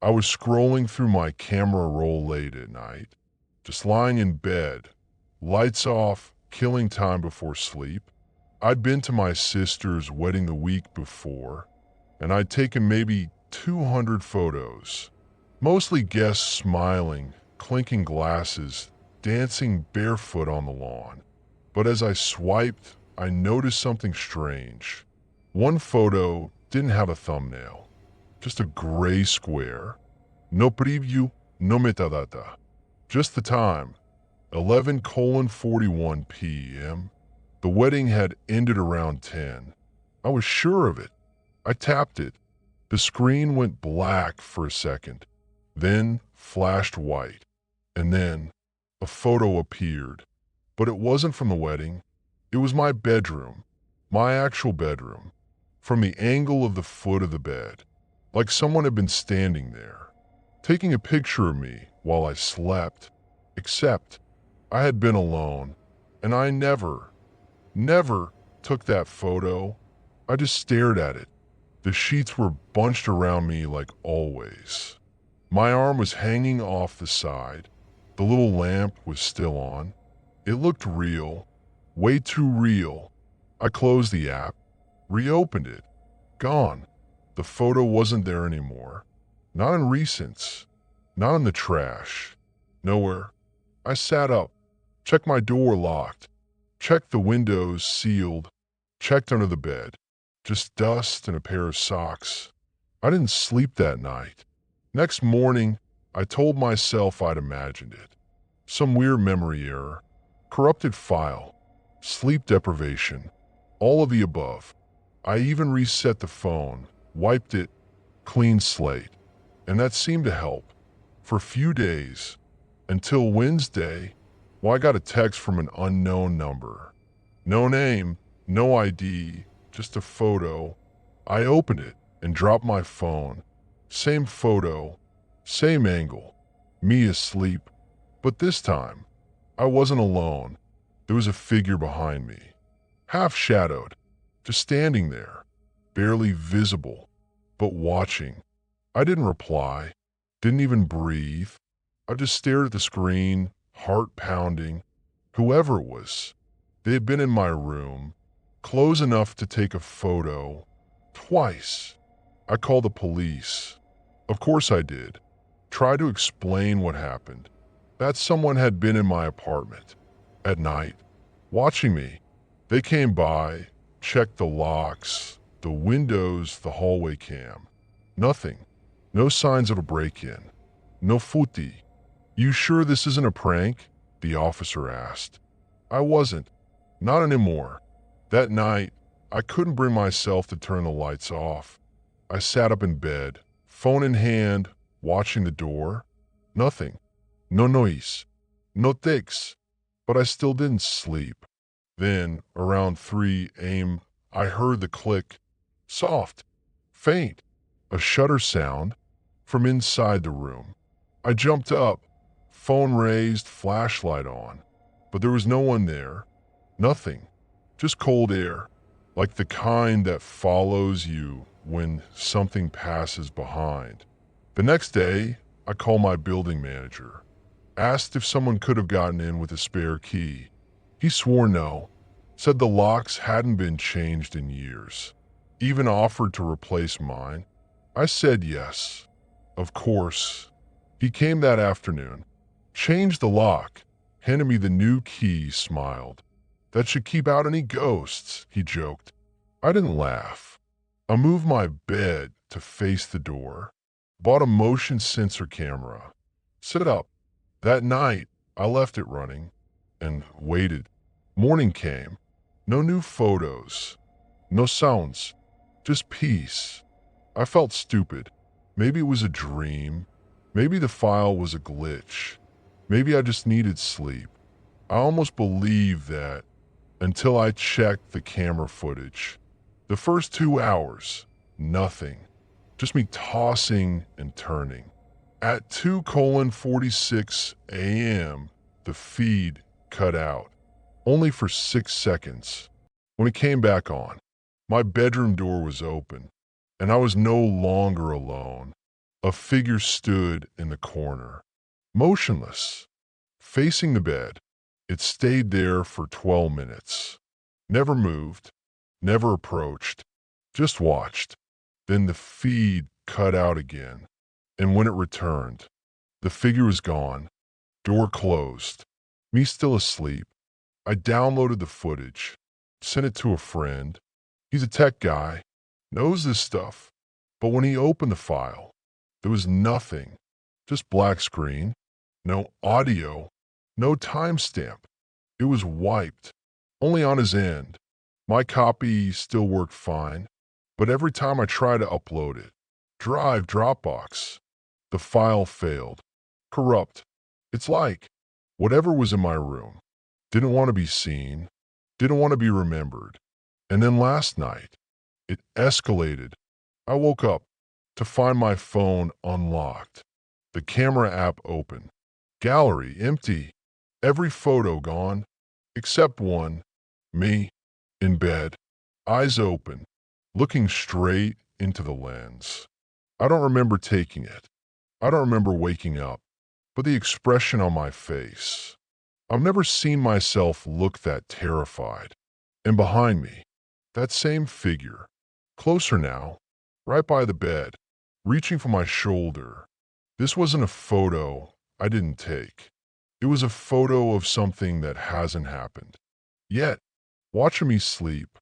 I was scrolling through my camera roll late at night, just lying in bed, lights off, killing time before sleep. I'd been to my sister's wedding the week before, and I'd taken maybe 200 photos, mostly guests smiling, clinking glasses, dancing barefoot on the lawn. But as I swiped, I noticed something strange. One photo didn't have a thumbnail, just a gray square. No preview, no metadata. Just the time, 11:41 p.m. The wedding had ended around 10. I was sure of it. I tapped it. The screen went black for a second, then flashed white, and then a photo appeared. But it wasn't from the wedding. It was my bedroom, my actual bedroom, from the angle of the foot of the bed, like someone had been standing there, taking a picture of me while I slept. Except I had been alone, and I never took that photo. I just stared at it. The sheets were bunched around me like always. My arm was hanging off the side. The little lamp was still on. It looked real, way too real. I closed the app, reopened it. Gone. The photo wasn't there anymore. Not in recents. Not in the trash. Nowhere. I sat up, checked my door locked, checked the windows sealed, checked under the bed. Just dust and a pair of socks. I didn't sleep that night. Next morning, I told myself I'd imagined it. Some weird memory error, corrupted file, sleep deprivation, all of the above. I even reset the phone, wiped it, clean slate, and that seemed to help. For a few days, until Wednesday, I got a text from an unknown number. No name, no ID, just a photo. I opened it and dropped my phone. Same photo, same angle, me asleep. But this time, I wasn't alone. There was a figure behind me, half shadowed, just standing there, barely visible, but watching. I didn't reply, didn't even breathe. I just stared at the screen, heart pounding. Whoever it was, they had been in my room, close enough to take a photo, twice. I called the police. Of course I did. Tried to explain what happened. That someone had been in my apartment, at night, watching me. They came by, checked the locks, the windows, the hallway cam. Nothing. No signs of a break-in. No footy. You sure this isn't a prank? The officer asked. I wasn't. Not anymore. That night, I couldn't bring myself to turn the lights off. I sat up in bed, phone in hand, watching the door. Nothing. No noise. No ticks. But I still didn't sleep. Then, around 3 a.m., I heard the click. Soft. Faint. A shutter sound from inside the room. I jumped up, phone raised, flashlight on. But there was no one there. Nothing. Just cold air, like the kind that follows you when something passes behind. The next day, I called my building manager. Asked if someone could have gotten in with a spare key. He swore no. Said the locks hadn't been changed in years. Even offered to replace mine. I said yes. Of course. He came that afternoon. Changed the lock. Handed me the new key, smiled. That should keep out any ghosts, he joked. I didn't laugh. I moved my bed to face the door. Bought a motion sensor camera. Set it up. That night, I left it running and waited. Morning came. No new photos. No sounds. Just peace. I felt stupid. Maybe it was a dream. Maybe the file was a glitch. Maybe I just needed sleep. I almost believed that until I checked the camera footage. The first 2 hours, nothing. Just me tossing and turning. At 2:46 a.m., the feed cut out. Only for 6 seconds. When it came back on, my bedroom door was open, and I was no longer alone. A figure stood in the corner, motionless, facing the bed. It stayed there for 12 minutes. Never moved, never approached, just watched. Then the feed cut out again, and when it returned, the figure was gone, door closed, me still asleep. I downloaded the footage, sent it to a friend. He's a tech guy, knows this stuff. But when he opened the file, there was nothing, just black screen, no audio, no timestamp. It was wiped, only on his end. My copy still worked fine, but every time I tried to upload it, Drive, Dropbox, the file failed. Corrupt. It's like whatever was in my room didn't want to be seen, didn't want to be remembered. And then last night, it escalated. I woke up to find my phone unlocked, the camera app open, gallery empty, every photo gone, except one, me, in bed, eyes open, looking straight into the lens. I don't remember taking it. I don't remember waking up, but the expression on my face. I've never seen myself look that terrified. And behind me, that same figure, closer now, right by the bed, reaching for my shoulder. This wasn't a photo I didn't take. It was a photo of something that hasn't happened. Yet, watching me sleep,